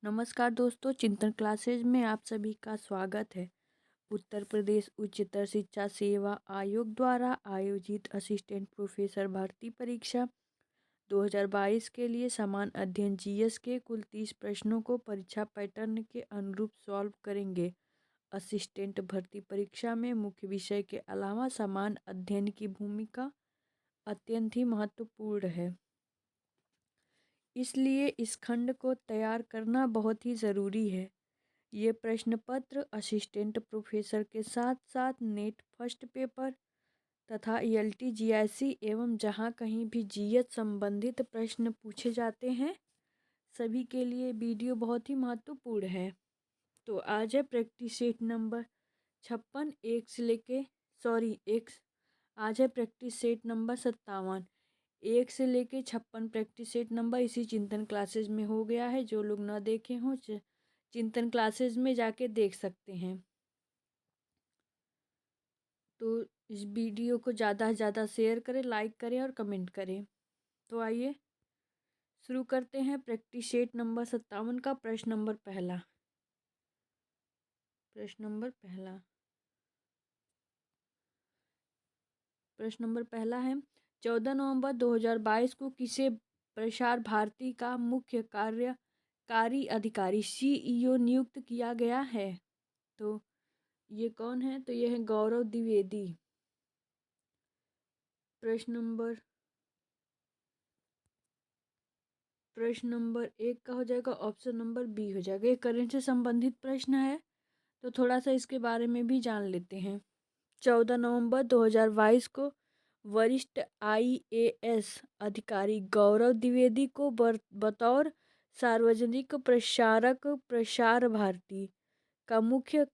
नमस्कार दोस्तों, चिंतन क्लासेज में आप सभी का स्वागत है। उत्तर प्रदेश उच्चतर शिक्षा सेवा आयोग द्वारा आयोजित असिस्टेंट प्रोफेसर भर्ती परीक्षा 2022 के लिए समान अध्ययन जीएस के कुल 30 प्रश्नों को परीक्षा पैटर्न के अनुरूप सॉल्व करेंगे। असिस्टेंट भर्ती परीक्षा में मुख्य विषय के अलावा समान अध्ययन की भूमिका अत्यंत ही महत्वपूर्ण है, इसलिए इस खंड को तैयार करना बहुत ही ज़रूरी है। ये प्रश्न पत्र असिस्टेंट प्रोफेसर के साथ साथ नेट फर्स्ट पेपर तथा ईएलटी जीआईसी एवं जहाँ कहीं भी जीएस संबंधित प्रश्न पूछे जाते हैं, सभी के लिए वीडियो बहुत ही महत्वपूर्ण है। तो आज है प्रैक्टिस सेट नंबर 56 एक से लेके आज है प्रैक्टिस सेट नंबर 57 1 से लेके 56 प्रैक्टिस सेट नंबर इसी चिंतन क्लासेज में हो गया है। जो लोग ना देखे हों चिंतन क्लासेज में जाके देख सकते हैं। तो इस वीडियो को ज़्यादा से ज़्यादा शेयर करें, लाइक करें और कमेंट करें। तो आइए शुरू करते हैं प्रैक्टिस सेट नंबर 57 का प्रश्न नंबर पहला। प्रश्न नंबर पहला है 14 नवंबर 2022 को किसे प्रसार भारती का मुख्य कार्यकारी अधिकारी सीईओ नियुक्त किया गया है। तो ये कौन है? तो ये है गौरव द्विवेदी। प्रश्न नंबर 1 का हो जाएगा ऑप्शन नंबर बी हो जाएगा। ये करंट से संबंधित प्रश्न है, तो थोड़ा सा इसके बारे में भी जान लेते हैं। 14 नवंबर 2022 को वरिष्ठ आईएएस अधिकारी गौरव द्विवेदी को बतौर सार्वजनिक प्रसारक प्रसार भारती का मुख्य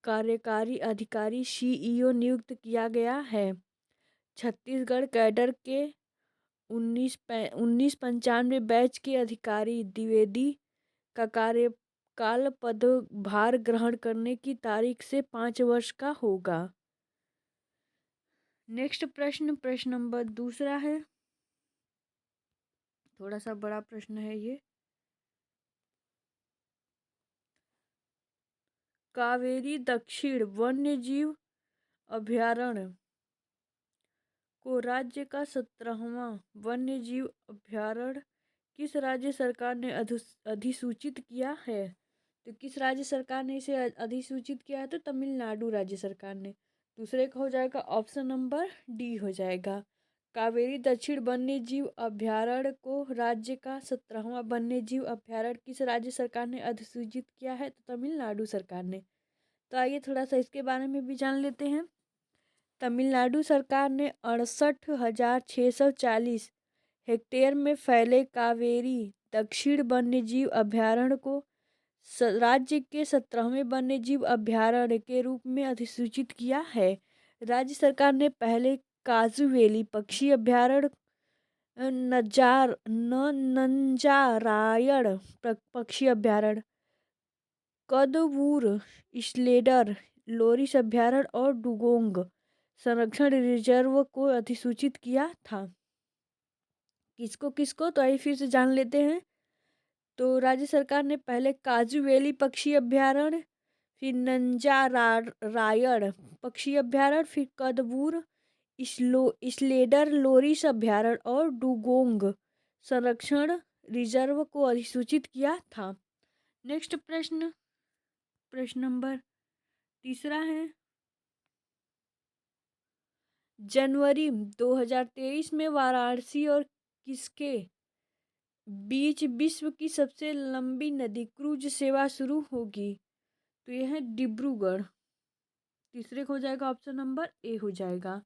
कार्यकारी अधिकारी सीईओ नियुक्त किया गया है। छत्तीसगढ़ कैडर के 1995 बैच के अधिकारी द्विवेदी का कार्यकाल पदभार ग्रहण करने की तारीख से 5 वर्ष का होगा। नेक्स्ट प्रश्न नंबर दूसरा है, थोड़ा सा बड़ा प्रश्न है ये। कावेरी दक्षिण वन्यजीव अभयारण्य को राज्य का 17वां वन्यजीव अभयारण्य किस राज्य सरकार ने अधिसूचित किया है। तो किस राज्य सरकार ने इसे अधिसूचित किया है? तो तमिलनाडु राज्य सरकार ने। दूसरे का हो जाएगा ऑप्शन नंबर डी हो जाएगा। कावेरी दक्षिण वन्यजीव अभयारण्य को राज्य का 17वां वन्यजीव अभयारण्य किस राज्य सरकार ने अधिसूचित किया है? तो तमिलनाडु सरकार ने। तो आइए थोड़ा सा इसके बारे में भी जान लेते हैं। तमिलनाडु सरकार ने 68,640 हेक्टेयर में फैले कावेरी दक्षिण वन्यजीव अभयारण्य को राज्य के 17वें वन्यजीव अभयारण्य के रूप में अधिसूचित किया है। राज्य सरकार ने पहले काजूवेली पक्षी अभयारण्य, नंजारायण पक्षी अभयारण्य, कदवूर स्लेडर लोरिस अभयारण्य और डुगोंग संरक्षण रिजर्व को अधिसूचित किया था। किसको किसको? तो आइए फिर से जान लेते हैं। तो राज्य सरकार ने पहले काजूवेली पक्षी अभयारण्य, फिर नंजारायण पक्षी अभयारण्य, फिर कदवूर स्लेडर लोरिस अभयारण्य और डुगोंग संरक्षण रिजर्व को अधिसूचित किया था। नेक्स्ट प्रश्न नंबर तीसरा है, जनवरी 2023 में वाराणसी और किसके बीच विश्व की सबसे लंबी नदी क्रूज सेवा शुरू होगी। तो यह है डिब्रूगढ़। तीसरे को हो जाएगा ऑप्शन नंबर ए हो जाएगा।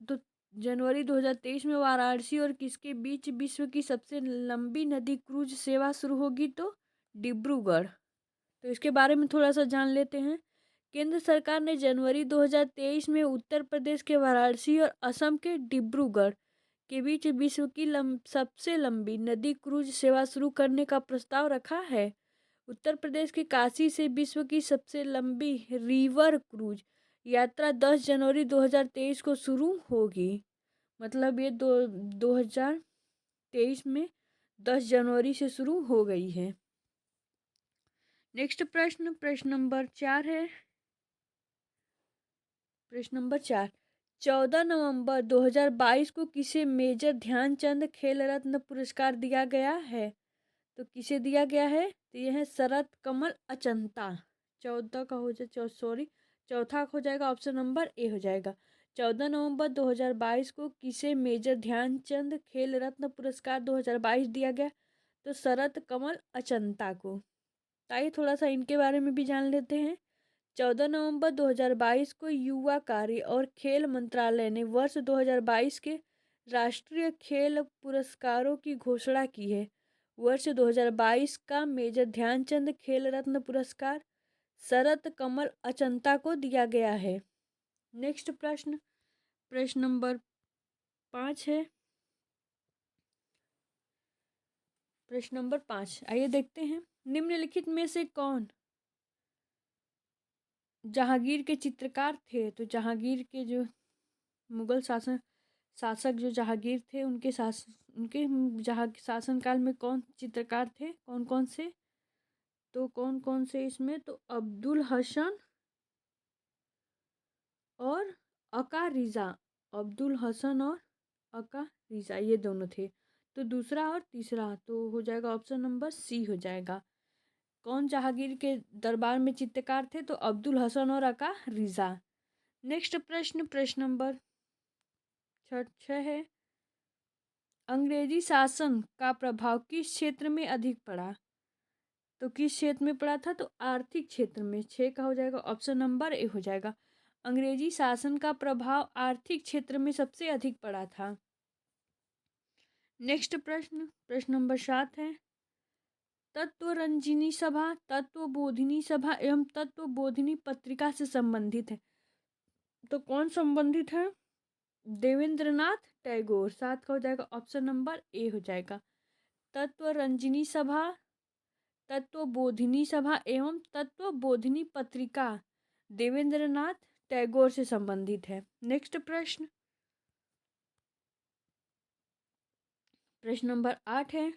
तो जनवरी 2023 में वाराणसी और किसके बीच विश्व की सबसे लंबी नदी क्रूज सेवा शुरू होगी? तो डिब्रूगढ़। तो इसके बारे में थोड़ा सा जान लेते हैं। केंद्र सरकार ने जनवरी 2023 में उत्तर प्रदेश के वाराणसी और असम के डिब्रूगढ़ के बीच विश्व की सबसे लंबी नदी क्रूज सेवा शुरू करने का प्रस्ताव रखा है। उत्तर प्रदेश के काशी से विश्व की सबसे लंबी रिवर क्रूज यात्रा 10 जनवरी 2023 को शुरू होगी। मतलब ये 2023 में 10 जनवरी से शुरू हो गई है। नेक्स्ट प्रश्न, प्रश्न नंबर 4 है। प्रश्न नंबर 4, 14 नवंबर 2022 को किसे मेजर ध्यानचंद खेल रत्न पुरस्कार दिया गया है? तो किसे दिया गया है? तो यह है शरत कमल अचंता। 14 का हो जाए, सॉरी, चौथा हो जाएगा, ऑप्शन नंबर ए हो जाएगा। 14 नवंबर 2022 को किसे मेजर ध्यानचंद खेल रत्न पुरस्कार 2022 दिया गया? तो शरत कमल अचंता को। आइए थोड़ा सा इनके बारे में भी जान लेते हैं। 14 नवंबर 2022 को युवा कार्य और खेल मंत्रालय ने वर्ष 2022 के राष्ट्रीय खेल पुरस्कारों की घोषणा की है। वर्ष 2022 का मेजर ध्यानचंद खेल रत्न पुरस्कार शरत कमल अचंता को दिया गया है। नेक्स्ट प्रश्न, प्रश्न नंबर 5 है। प्रश्न नंबर 5, आइए देखते हैं। निम्नलिखित में से कौन जहांगीर के चित्रकार थे? तो जहांगीर के जो मुगल शासक जो जहांगीर थे, उनके शासनकाल में कौन चित्रकार थे, कौन कौन से? तो कौन कौन से इसमें? तो अब्दुल हसन और अका रिजा। अब्दुल हसन और अका रिजा, ये दोनों थे। तो दूसरा और तीसरा तो हो जाएगा ऑप्शन नंबर सी हो जाएगा। कौन जहांगीर के दरबार में चित्रकार थे? तो अब्दुल हसन और अका रिजा। नेक्स्ट प्रश्न, प्रश्न नंबर 6 है। अंग्रेजी शासन का प्रभाव किस क्षेत्र में अधिक पड़ा? तो किस क्षेत्र में पड़ा था? तो आर्थिक क्षेत्र में। 6 का हो जाएगा, ऑप्शन नंबर ए हो जाएगा। अंग्रेजी शासन का प्रभाव आर्थिक क्षेत्र में सबसे अधिक पड़ा था। नेक्स्ट प्रश्न, प्रश्न नंबर 7 है। तत्वरंजिनी सभा, तत्वबोधिनी सभा एवं तत्वबोधिनी पत्रिका से संबंधित है। तो कौन संबंधित है? देवेंद्रनाथ टैगोर। 7 का हो जाएगा, ऑप्शन नंबर ए हो जाएगा। तत्वरंजिनी सभा, तत्वबोधिनी सभा एवं तत्वबोधिनी पत्रिका देवेंद्रनाथ टैगोर से संबंधित है। नेक्स्ट प्रश्न, प्रश्न नंबर 8 है।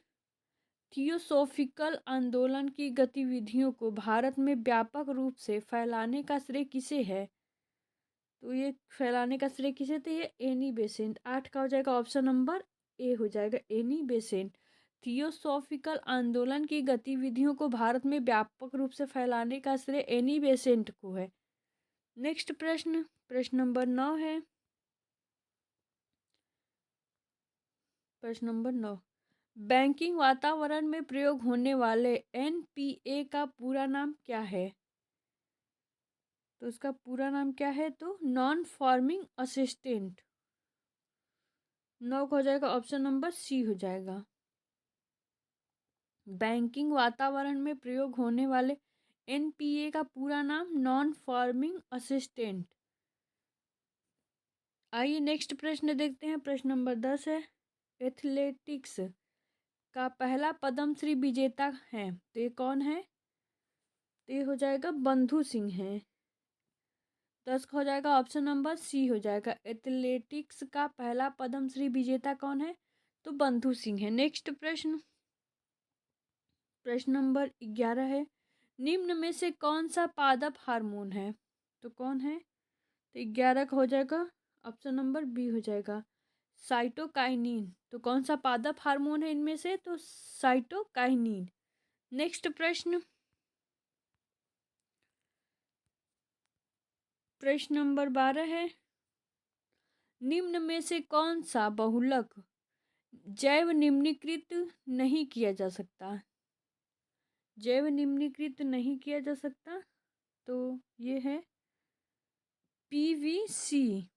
थियोसॉफिकल आंदोलन की गतिविधियों को भारत में व्यापक रूप से फैलाने का श्रेय किसे है? तो ये फैलाने का श्रेय किसे? तो ये एनी बेसेंट। 8 का हो जाएगा, ऑप्शन नंबर ए हो जाएगा, एनी बेसेंट। थियोसॉफिकल आंदोलन की गतिविधियों को भारत में व्यापक रूप से फैलाने का श्रेय एनी बेसेंट को है। नेक्स्ट प्रश्न, प्रश्न नंबर 9 है। प्रश्न नंबर 9, बैंकिंग वातावरण में प्रयोग होने वाले एनपीए का पूरा नाम क्या है? तो उसका पूरा नाम क्या है? तो नॉन फॉर्मिंग असिस्टेंट। 9 हो जाएगा, ऑप्शन नंबर सी हो जाएगा। बैंकिंग वातावरण में प्रयोग होने वाले एनपीए का पूरा नाम नॉन फॉर्मिंग असिस्टेंट। आइए नेक्स्ट प्रश्न देखते हैं। प्रश्न नंबर 10 है। एथलेटिक्स का पहला पद्मश्री विजेता है, तो ये कौन है? तो ये हो जाएगा बंधु सिंह है। 10 का हो जाएगा, ऑप्शन नंबर सी हो जाएगा। एथलेटिक्स का पहला पद्मश्री विजेता कौन है? तो बंधु सिंह है। नेक्स्ट प्रश्न, प्रश्न नंबर 11 है। निम्न में से कौन सा पादप हार्मोन है? तो कौन है? तो 11 का हो जाएगा, ऑप्शन नंबर बी हो जाएगा, साइटोकाइनिन। तो कौन सा पादप हार्मोन है इनमें से? तो साइटोकाइनिन। नेक्स्ट प्रश्न, प्रश्न नंबर 12 है। निम्न में से कौन सा बहुलक जैव निम्नीकृत नहीं किया जा सकता? जैव निम्नीकृत नहीं किया जा सकता, तो ये है पीवीसी।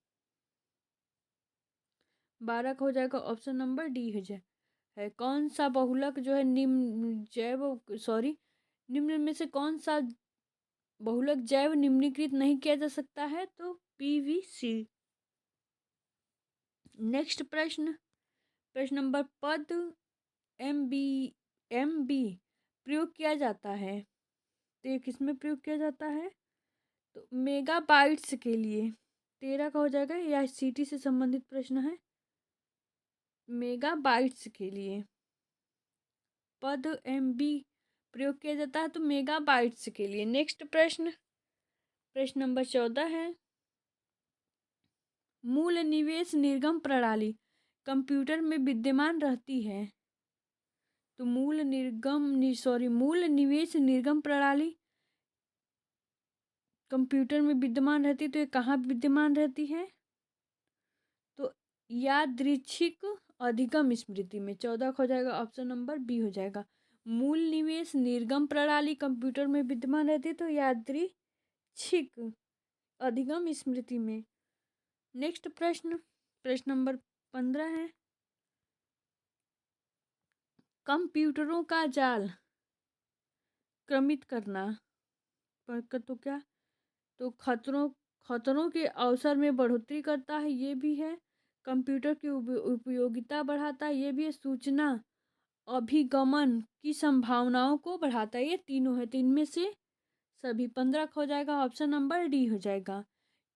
12 का हो जाएगा, ऑप्शन नंबर डी हो जाए है। कौन सा बहुलक जो है निम्न में से कौन सा बहुलक जैव निम्नीकृत नहीं किया जा सकता है? तो पीवीसी। नेक्स्ट प्रश्न, प्रश्न नंबर पद एम बी प्रयोग किया जाता है, तो ये किस में प्रयोग किया जाता है? तो मेगाबाइट्स के लिए। 13 का हो जाएगा, या सिटी से संबंधित प्रश्न है, मेगाबाइट्स के लिए। पद MB प्रयोग किया जाता है तो मेगाबाइट्स के लिए। नेक्स्ट प्रश्न नंबर 14 है, मूल निवेश निर्गम प्रणाली कंप्यूटर में विद्यमान रहती है। तो मूल निवेश निर्गम प्रणाली कंप्यूटर में विद्यमान रहती है, तो ये कहाँ विद्यमान रहती है? तो यादृच्छिक अधिगम स्मृति में। 14 हो जाएगा, ऑप्शन नंबर बी हो जाएगा। मूल निवेश निर्गम प्रणाली कंप्यूटर में विद्यमान रहती है तो यादृच्छिक अधिगम स्मृति में। नेक्स्ट प्रश्न नंबर 15 है, कंप्यूटरों का जाल क्रमित करना तो क्या, तो खतरों के अवसर में बढ़ोतरी करता है, ये भी है। कंप्यूटर की उपयोगिता बढ़ाता है, ये भी है। सूचना अभिगमन की संभावनाओं को बढ़ाता है, ये तीनों है। तो इनमें से सभी 15 हो जाएगा, ऑप्शन नंबर डी हो जाएगा।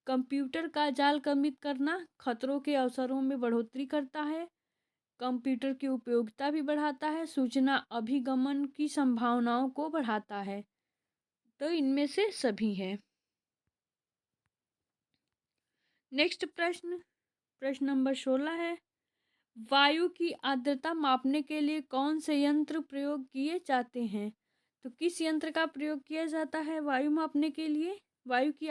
कंप्यूटर का जाल क्रमित करना खतरों के अवसरों में बढ़ोतरी करता है, कंप्यूटर की उपयोगिता भी बढ़ाता है, सूचना अभिगमन की संभावनाओं को बढ़ाता है। तो इनमें से सभी है। नेक्स्ट प्रश्न नंबर 16 है, वायु की आर्द्रता मापने के लिए कौन से यंत्र प्रयोग किए जाते हैं? तो किस यंत्र का प्रयोग किया जाता है वायु मापने के लिए? वायु की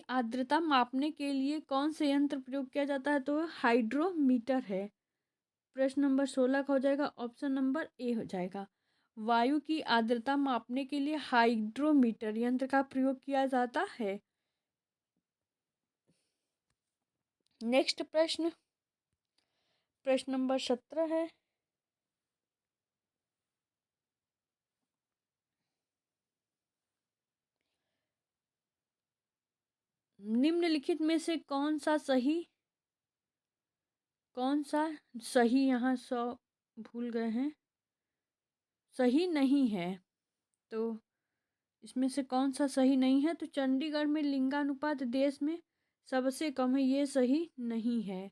आर्द्रता मापने के लिए कौन से यंत्र प्रयोग किया जाता है? तो हाइड्रोमीटर है। प्रश्न नंबर 16 का हो जाएगा, ऑप्शन नंबर ए हो जाएगा। वायु की आर्द्रता मापने के लिए हाइड्रोमीटर यंत्र का प्रयोग किया जाता है। नेक्स्ट प्रश्न नंबर 17 है, निम्नलिखित में से कौन सा सही यहाँ 100 भूल गए हैं, सही नहीं है। तो इसमें से कौन सा सही नहीं है? तो चंडीगढ़ में लिंगानुपात देश में सबसे कम है, ये सही नहीं है।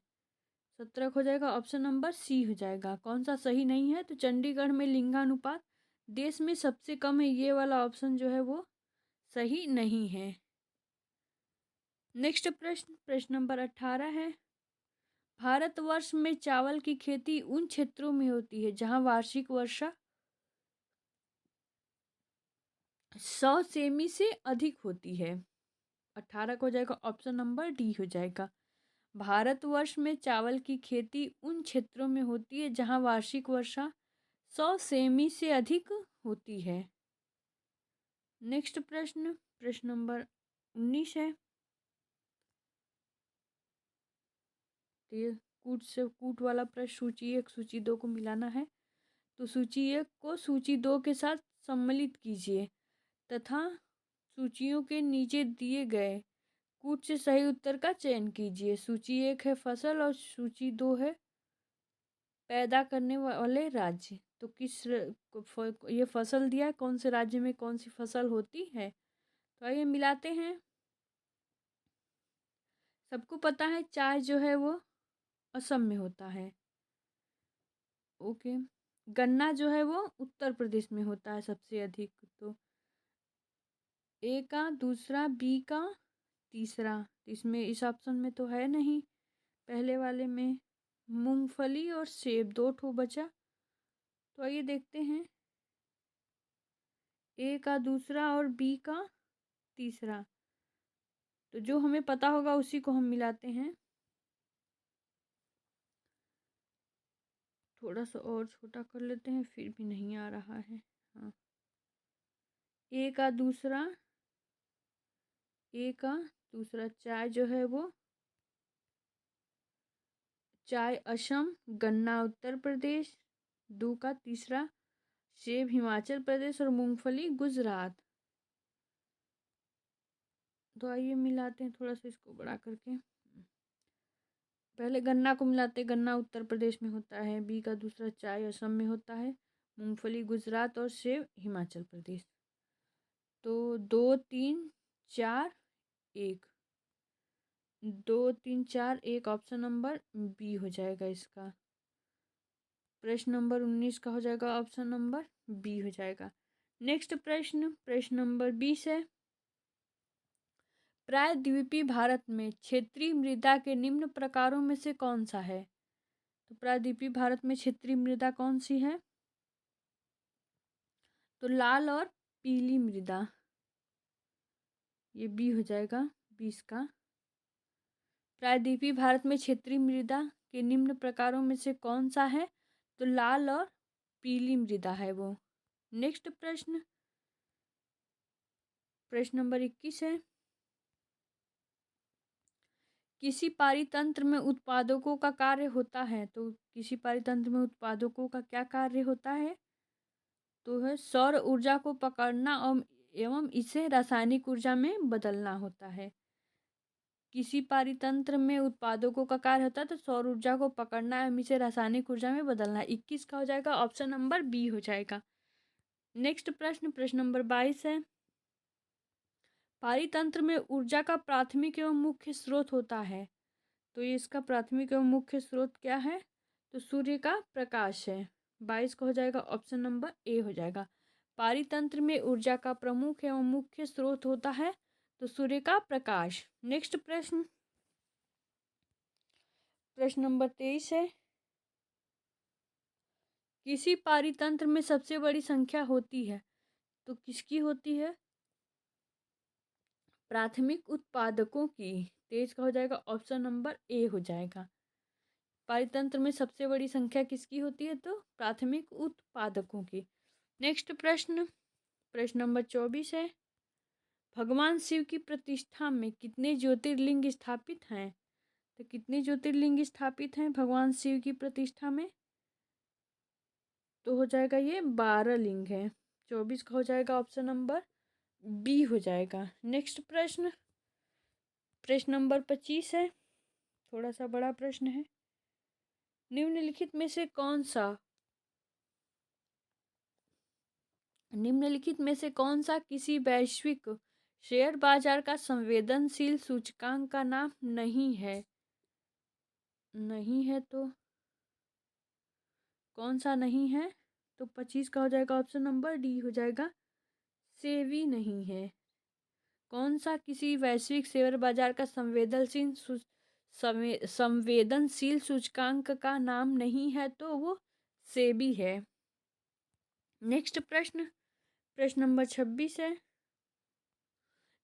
17 हो जाएगा, ऑप्शन नंबर सी हो जाएगा। कौन सा सही नहीं है? तो चंडीगढ़ में लिंगानुपात देश में सबसे कम है, ये वाला ऑप्शन जो है वो सही नहीं है। नेक्स्ट प्रश्न नंबर 18 है, भारतवर्ष में चावल की खेती उन क्षेत्रों में होती है जहां वार्षिक वर्षा 100 सेमी से अधिक होती है। 18 को हो जाएगा, ऑप्शन नंबर डी हो जाएगा। भारतवर्ष में चावल की खेती उन क्षेत्रों में होती है जहां वार्षिक वर्षा 100 सेमी से अधिक होती है। नेक्स्ट प्रश्न नंबर 19 है, कूट वाला प्रश्न। सूची 1 सूची 2 को मिलाना है, तो सूची 1 को सूची 2 के साथ सम्मिलित कीजिए तथा सूचियों के नीचे दिए गए कूट से सही उत्तर का चयन कीजिए। सूची 1 है फसल और सूची 2 है पैदा करने वाले राज्य। तो ये फसल दिया है, कौन से राज्य में कौन सी फसल होती है? तो आइए मिलाते हैं। सबको पता है चाय जो है वो असम में होता है। ओके, गन्ना जो है वो उत्तर प्रदेश में होता है सबसे अधिक। तो ए का दूसरा, बी का तीसरा, इसमें इस ऑप्शन में तो है नहीं। पहले वाले में मूंगफली और सेब 2 ठो बचा। तो आइए देखते हैं, ए का दूसरा और बी का तीसरा। तो जो हमें पता होगा उसी को हम मिलाते हैं। थोड़ा सा और छोटा कर लेते हैं, फिर भी नहीं आ रहा है। हाँ, ए का दूसरा चाय जो है वो चाय असम, गन्ना उत्तर प्रदेश। 2 का तीसरा सेब हिमाचल प्रदेश और मूंगफली गुजरात। तो आइए मिलाते हैं थोड़ा सा इसको बड़ा करके। पहले गन्ना को मिलाते, गन्ना उत्तर प्रदेश में होता है, बी का दूसरा चाय असम में होता है, मूंगफली गुजरात और सेब हिमाचल प्रदेश। तो 2 3 4 1 2, 3, 4, एक ऑप्शन नंबर बी हो जाएगा इसका। प्रश्न नंबर 19 का हो जाएगा ऑप्शन नंबर बी हो जाएगा। नेक्स्ट प्रश्न, प्रश्न नंबर 20 है। प्रायद्वीपीय भारत में क्षेत्रीय मृदा के निम्न प्रकारों में से कौन सा है? तो प्रायद्वीपीय भारत में क्षेत्रीय मृदा कौन सी है? तो लाल और पीली मृदा, ये बी हो जाएगा 20 का। प्रायद्वीपीय भारत में क्षेत्रीय मृदा के निम्न प्रकारों में से कौन सा है? तो लाल और पीली मृदा है वो। नेक्स्ट प्रश्न, प्रश्न नंबर 21 है। किसी पारितंत्र में उत्पादकों का कार्य होता है, तो किसी पारितंत्र में उत्पादकों का क्या कार्य होता है? तो है सौर ऊर्जा को पकड़ना एवं इसे रासायनिक ऊर्जा में बदलना होता है। किसी पारितंत्र में उत्पादकों का कार्य होता है तो सौर ऊर्जा को पकड़ना एवं इसे रासायनिक ऊर्जा में बदलना। 21 का हो जाएगा ऑप्शन नंबर बी हो जाएगा। नेक्स्ट प्रश्न, प्रश्न नंबर 22 है। पारितंत्र में ऊर्जा का प्राथमिक एवं मुख्य स्रोत होता है, तो ये इसका प्राथमिक एवं मुख्य स्रोत क्या है? तो सूर्य का प्रकाश है। 22 का हो जाएगा ऑप्शन नंबर ए हो जाएगा। पारितंत्र में ऊर्जा का प्रमुख एवं मुख्य स्रोत होता है तो सूर्य का प्रकाश। नेक्स्ट प्रश्न, प्रश्न नंबर 23 है। किसी पारितंत्र में सबसे बड़ी संख्या होती है, तो किसकी होती है? प्राथमिक उत्पादकों की। 23 का हो जाएगा ऑप्शन नंबर ए हो जाएगा। पारितंत्र में सबसे बड़ी संख्या किसकी होती है? तो प्राथमिक उत्पादकों की। नेक्स्ट प्रश्न, प्रश्न नंबर 24 है। भगवान शिव की प्रतिष्ठा में कितने ज्योतिर्लिंग स्थापित हैं? तो कितने ज्योतिर्लिंग स्थापित हैं भगवान शिव की प्रतिष्ठा में? तो हो जाएगा ये 12 लिंग है। 24 का हो जाएगा ऑप्शन नंबर बी हो जाएगा। नेक्स्ट प्रश्न, प्रश्न नंबर 25 है। थोड़ा सा बड़ा प्रश्न है। निम्नलिखित में से कौन सा किसी वैश्विक शेयर बाजार का संवेदनशील सूचकांक का नाम नहीं है? नहीं है तो कौन सा नहीं है? तो 25 का हो जाएगा ऑप्शन नंबर डी हो जाएगा, सेवी नहीं है। कौन सा किसी वैश्विक शेयर बाजार का संवेदनशील सूचकांक का नाम नहीं है? तो वो सेबी है। नेक्स्ट प्रश्न, प्रश्न नंबर 26 है।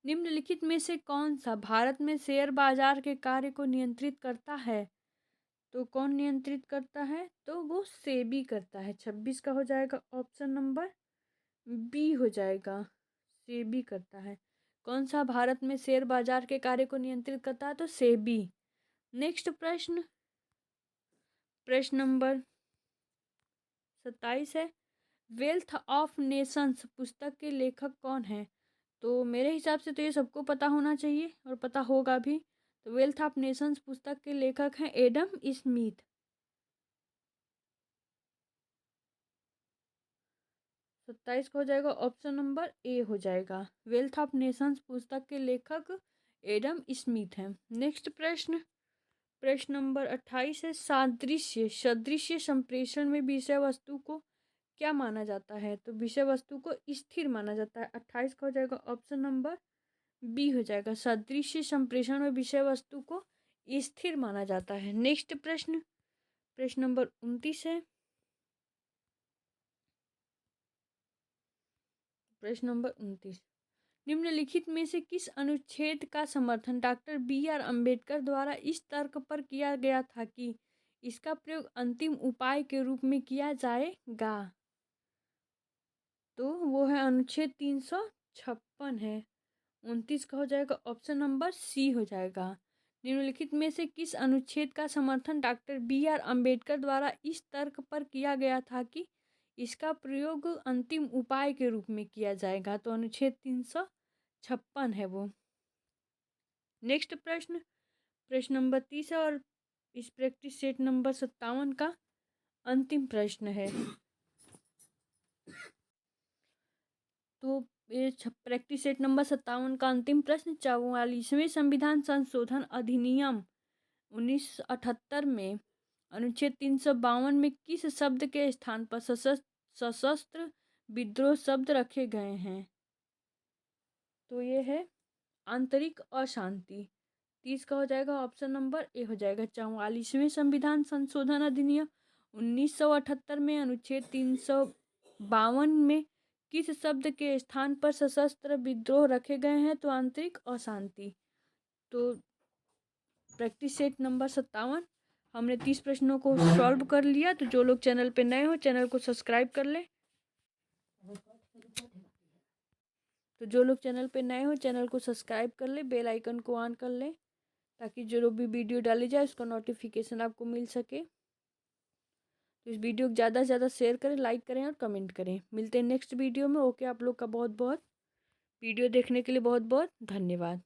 निम्नलिखित में से कौन सा भारत में शेयर बाजार के कार्य को नियंत्रित करता है? तो कौन नियंत्रित करता है? तो वो सेबी करता है। 26 का हो जाएगा ऑप्शन नंबर बी हो जाएगा, सेबी करता है। कौन सा भारत में शेयर बाजार के कार्य को नियंत्रित करता है? तो सेबी। नेक्स्ट प्रश्न, प्रश्न नंबर 27 है। वेल्थ ऑफ नेशंस पुस्तक के लेखक कौन है? तो मेरे हिसाब से तो ये सबको पता होना चाहिए और पता होगा भी। तो वेल्थ ऑफ नेशंस पुस्तक के लेखक हैं एडम स्मिथ। 27 का हो जाएगा ऑप्शन नंबर ए हो जाएगा। वेल्थ ऑफ नेशंस पुस्तक के लेखक एडम स्मिथ हैं। नेक्स्ट प्रश्न, प्रश्न नंबर 28 है। सादृश्य सदृश्य संप्रेषण में विषय वस्तु को क्या माना जाता है? तो विषय वस्तु को स्थिर माना जाता है। 28 का हो जाएगा ऑप्शन नंबर बी हो जाएगा। सदृश्य संप्रेषण में विषय वस्तु को स्थिर माना जाता है। नेक्स्ट प्रश्न, प्रश्न नंबर 29 है। प्रश्न नंबर 29, निम्नलिखित में से किस अनुच्छेद का समर्थन डॉक्टर बी आर अम्बेडकर द्वारा इस तर्क पर किया गया था कि इसका प्रयोग अंतिम उपाय के रूप में किया जाएगा? तो वो है अनुच्छेद 356 है। 29 का हो जाएगा ऑप्शन नंबर सी हो जाएगा। निम्नलिखित में से किस अनुच्छेद का समर्थन डॉक्टर बी आर अम्बेडकर द्वारा इस तर्क पर किया गया था कि इसका प्रयोग अंतिम उपाय के रूप में किया जाएगा? तो अनुच्छेद 356 है वो। नेक्स्ट प्रश्न, प्रश्न नंबर 30 है और इस प्रैक्टिस सेट नंबर 57 का अंतिम प्रश्न है। तो प्रैक्टिस सेट नंबर 57 का अंतिम प्रश्न, 44वें संविधान संशोधन अधिनियम 1978 में अनुच्छेद 352 में किस शब्द के स्थान पर सशस्त्र विद्रोह शब्द रखे गए हैं? तो ये है आंतरिक अशांति। 30 का हो जाएगा ऑप्शन नंबर ए हो जाएगा। 44वें संविधान संशोधन अधिनियम 1978 में अनुच्छेद 352 में किस शब्द के स्थान पर सशस्त्र विद्रोह रखे गए हैं? तो आंतरिक अशांति। तो प्रैक्टिस सेट नंबर 57 हमने 30 प्रश्नों को सॉल्व कर लिया। तो जो लोग चैनल पे नए हो चैनल को सब्सक्राइब कर ले। बेल आइकन को ऑन कर ले ताकि जो भी वीडियो डाली जाए उसका नोटिफिकेशन आपको मिल सके। तो इस वीडियो को ज़्यादा से ज़्यादा शेयर करें, लाइक करें और कमेंट करें। मिलते हैं नेक्स्ट वीडियो में। ओके, आप लोग का बहुत बहुत वीडियो देखने के लिए बहुत बहुत धन्यवाद।